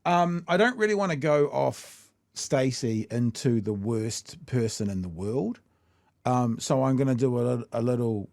I don't really want to go off Stacey into the worst person in the world. So I'm going to do a little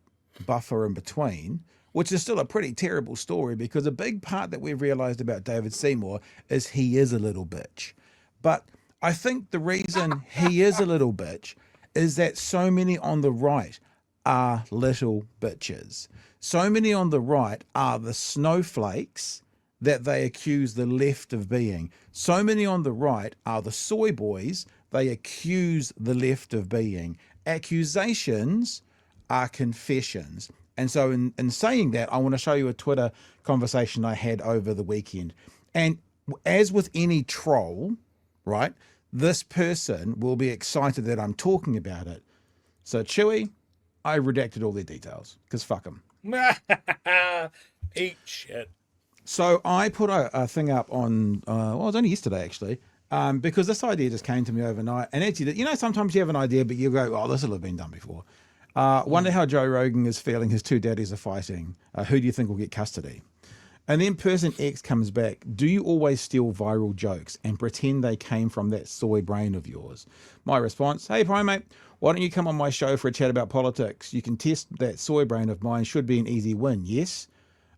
buffer in between, which is still a pretty terrible story because a big part that we've realized about David Seymour is he is a little bitch. But I think the reason he is a little bitch is that so many on the right are little bitches. So many on the right are the snowflakes that they accuse the left of being. So many on the right are the soy boys they accuse the left of being. Accusations are confessions. And so in saying that, I want to show you a Twitter conversation I had over the weekend. And as with any troll, right, this person will be excited that I'm talking about it. So Chewie, I redacted all their details because fuck them. Eat shit. So I put a thing up on, well, it was only yesterday actually, because this idea just came to me overnight. And actually, you know, sometimes you have an idea, but you go, oh, this will have been done before. Wonder how Joe Rogan is feeling. His two daddies are fighting. Who do you think will get custody? And then person X comes back. Do you always steal viral jokes and pretend they came from that soy brain of yours? My response, hey, Primate, why don't you come on my show for a chat about politics? You can test that soy brain of mine. Should be an easy win, yes?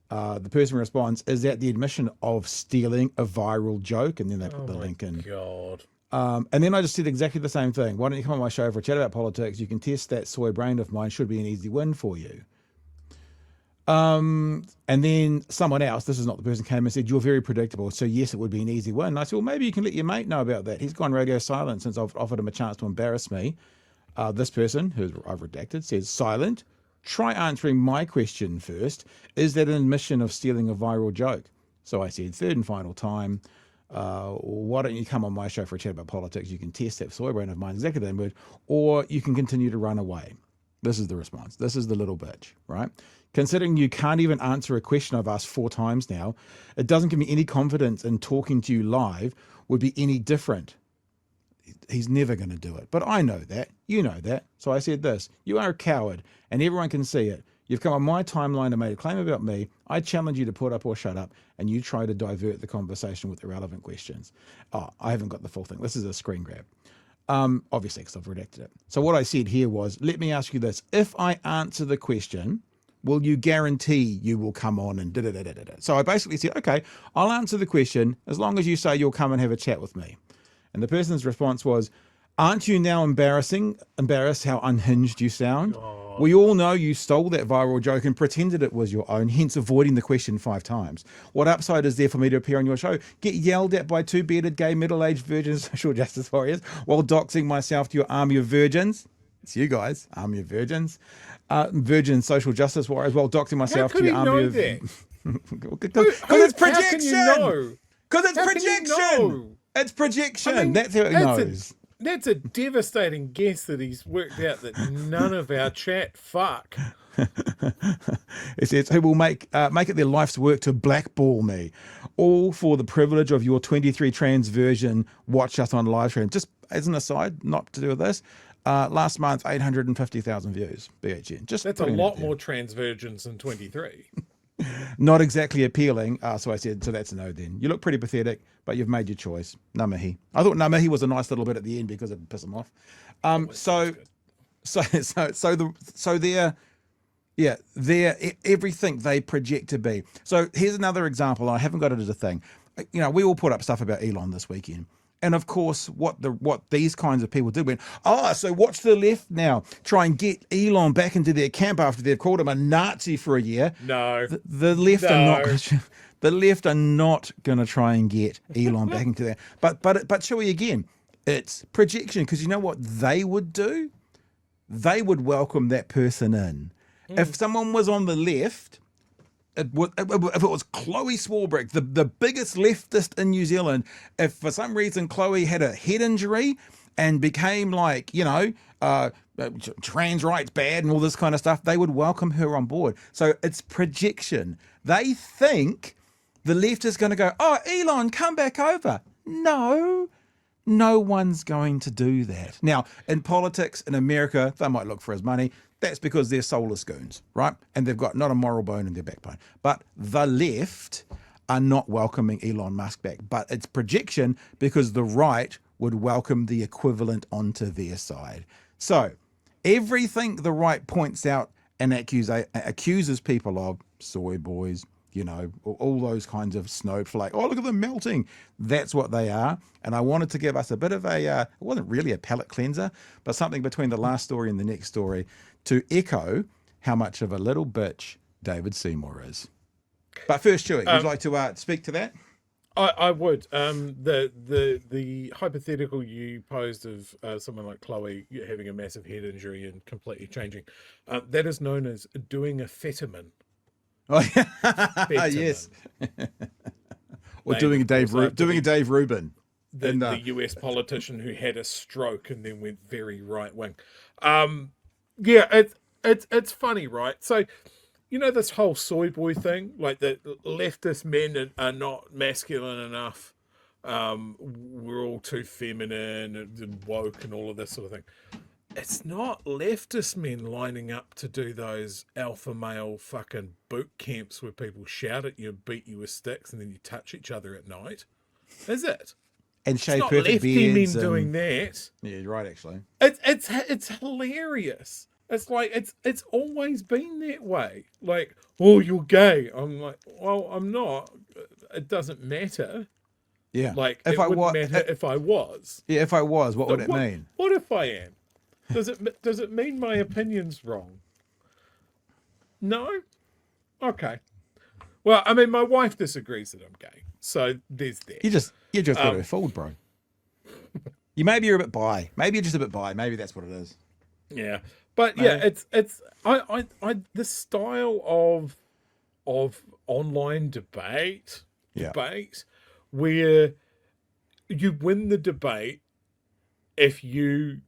The person responds, is that the admission of stealing a viral joke? And then they put the link in. God. And then I just said exactly the same thing. Why don't you come on my show for a chat about politics? You can test that soy brain of mine. Should be an easy win for you. And then someone else, this is not the person, came and said, you're very predictable. So yes, it would be an easy win. And I said, well, maybe you can let your mate know about that. He's gone radio silent since I've offered him a chance to embarrass me. This person, who I've redacted, says, silent. Try answering my question first. Is that an admission of stealing a viral joke? So I said, third and final time, why don't you come on my show for a chat about politics? You can test that soy brain of mine, exactly that word, or you can continue to run away. This is the response. This is the little bitch, right? Considering you can't even answer a question I've asked 4 times now, it doesn't give me any confidence in talking to you live would be any different. He's never going to do it. But I know that. You know that. So I said this. You are a coward, and everyone can see it. You've come on my timeline and made a claim about me. I challenge you to put up or shut up, and you try to divert the conversation with irrelevant questions. Oh, I haven't got the full thing. This is a screen grab. Obviously, because I've redacted it. So what I said here was, let me ask you this. If I answer the question, will you guarantee you will come on and da-da-da-da-da? So I basically said, okay, I'll answer the question as long as you say you'll come and have a chat with me. And the person's response was, aren't you now embarrassed how unhinged you sound? God. We all know you stole that viral joke and pretended it was your own, hence avoiding the question 5 times. What upside is there for me to appear on your show? Get yelled at by 2 bearded, gay, middle-aged virgin social justice warriors while doxing myself to your army of virgins? It's you guys, army of virgins. Virgin social justice warriors while doxing myself to your army of... Because it's projection! How can you know? Because it's projection! It's projection. I mean, that's how he knows. That's a devastating guess that he's worked out that none of our chat fuck. It says, who will make it their life's work to blackball me, all for the privilege of your 23 trans version. Watch us on live stream. Just as an aside, not to do with this. Last month, 850,000 views. BHN. Just that's a lot more trans virgins than 23. Not exactly appealing. So I said, so that's a no then. You look pretty pathetic, but you've made your choice. Namahi. I thought Namahi was a nice little bit at the end because it pissed him off. They're everything they project to be. So here's another example. I haven't got it as a thing. You know, we all put up stuff about Elon this weekend. And of course, what these kinds of people did went, so watch the left now. Try and get Elon back into their camp after they've called him a Nazi for a year. No. The left are not. The left are not going to try and get Elon back into that. But Chewie, again, it's projection, because you know what they would do? They would welcome that person in. If someone was on the left, if it was Chloe Swarbrick, the biggest leftist in New Zealand, if for some reason Chloe had a head injury and became like, trans rights bad and all this kind of stuff, they would welcome her on board. So it's projection. They think the left is going to go, oh, Elon, come back over. No one's going to do that. Now, in politics, in America, they might look for his money. That's because they're soulless goons, right? And they've got not a moral bone in their backbone. But the left are not welcoming Elon Musk back, but it's projection because the right would welcome the equivalent onto their side. So everything the right points out and accuses people of, soy boys, all those kinds of snowflake. Oh, look at them melting. That's what they are. And I wanted to give us a bit of it wasn't really a palate cleanser, but something between the last story and the next story to echo how much of a little bitch David Seymour is. But first, Chewie, would you like to speak to that? I would. The hypothetical you posed of someone like Chloe having a massive head injury and completely changing, that is known as doing a fetamin. Oh, yes. Or doing a Dave Rubin. The US politician who had a stroke and then went very right wing. It's funny, right? So, this whole soy boy thing, like the leftist men are not masculine enough. We're all too feminine and woke and all of this sort of thing. It's not leftist men lining up to do those alpha male fucking boot camps where people shout at you and beat you with sticks and then you touch each other at night. Is it? And shave it's not perfect lefty beards men doing that. Yeah, you're right, actually. It's hilarious. It's like it's always been that way. Like, oh, you're gay. I'm like, well, I'm not. It doesn't matter. Yeah. Like, it wouldn't matter if I was. Yeah, if I was, what would it mean? What if I am? Does it mean my opinion's wrong? No? Okay. Well, I mean, my wife disagrees that I'm gay, so there's that. You just got her fooled, bro. Maybe you're a bit bi. Maybe you're just a bit bi. Maybe that's what it is. Yeah, but maybe. Yeah, it's the style of online debate where you win the debate if you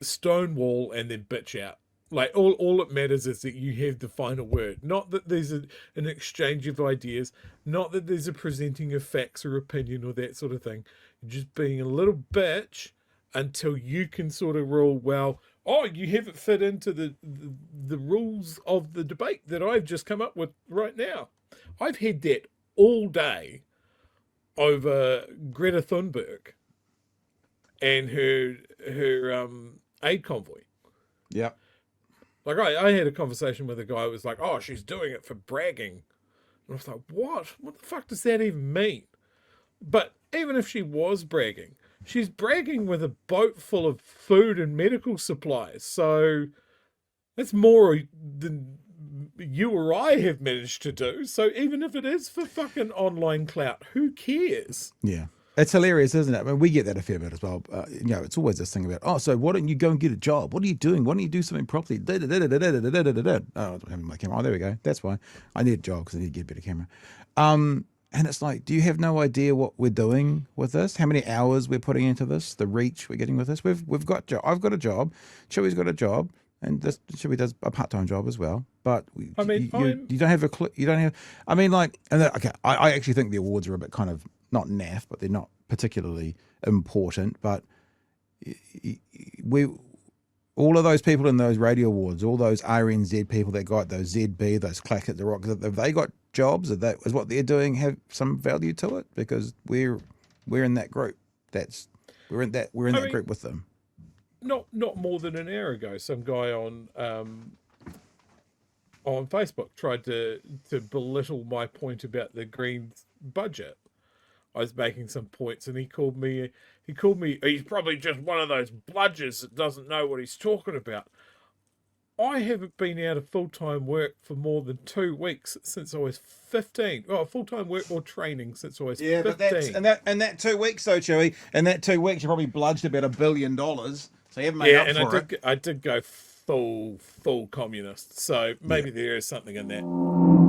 stonewall and then bitch out. Like all it matters is that you have the final word, not that there's an exchange of ideas, not that there's a presenting of facts or opinion or that sort of thing. You're just being a little bitch until you can sort of rule, well, you haven't fit into the rules of the debate that I've just come up with right now. I've had that all day over Greta Thunberg and her aid convoy. Yeah. Like I had a conversation with a guy who was like, oh, she's doing it for bragging. And I was like, what? What the fuck does that even mean? But even if she was bragging, she's bragging with a boat full of food and medical supplies. So that's more than you or I have managed to do. So even if it is for fucking online clout, who cares? Yeah. It's hilarious, isn't it? I mean, we get that a fair bit as well. It's always this thing about, so why don't you go and get a job? What are you doing? Why don't you do something properly? Oh, I'm having my camera. Oh, there we go. That's why. I need a job because I need to get a better camera. And it's like, do you have no idea what we're doing with this? How many hours we're putting into this? The reach we're getting with this? I've got a job. Chewie's got a job. And Chewie does a part-time job as well. But you don't have a clue. You don't have. I mean, like, I actually think the awards are a bit kind of not naff, but they're not particularly important. But all of those people in those radio awards, all those RNZ people that got those ZB, those Clack at the Rock, have they got jobs? Is what they're doing have some value to it? Because we're in that group. We're in that group with them. Not more than an hour ago, some guy on Facebook tried to belittle my point about the Greens budget. I was making some points, and he called me. He's probably just one of those bludgers that doesn't know what he's talking about. I haven't been out of full-time work for more than 2 weeks since I was 15. Oh, full-time work or training since I was 15. But that 2 weeks, though, Chewie, in that 2 weeks, you probably bludged about $1 billion. So you haven't made up for it. I did go full communist. So maybe there is something in that.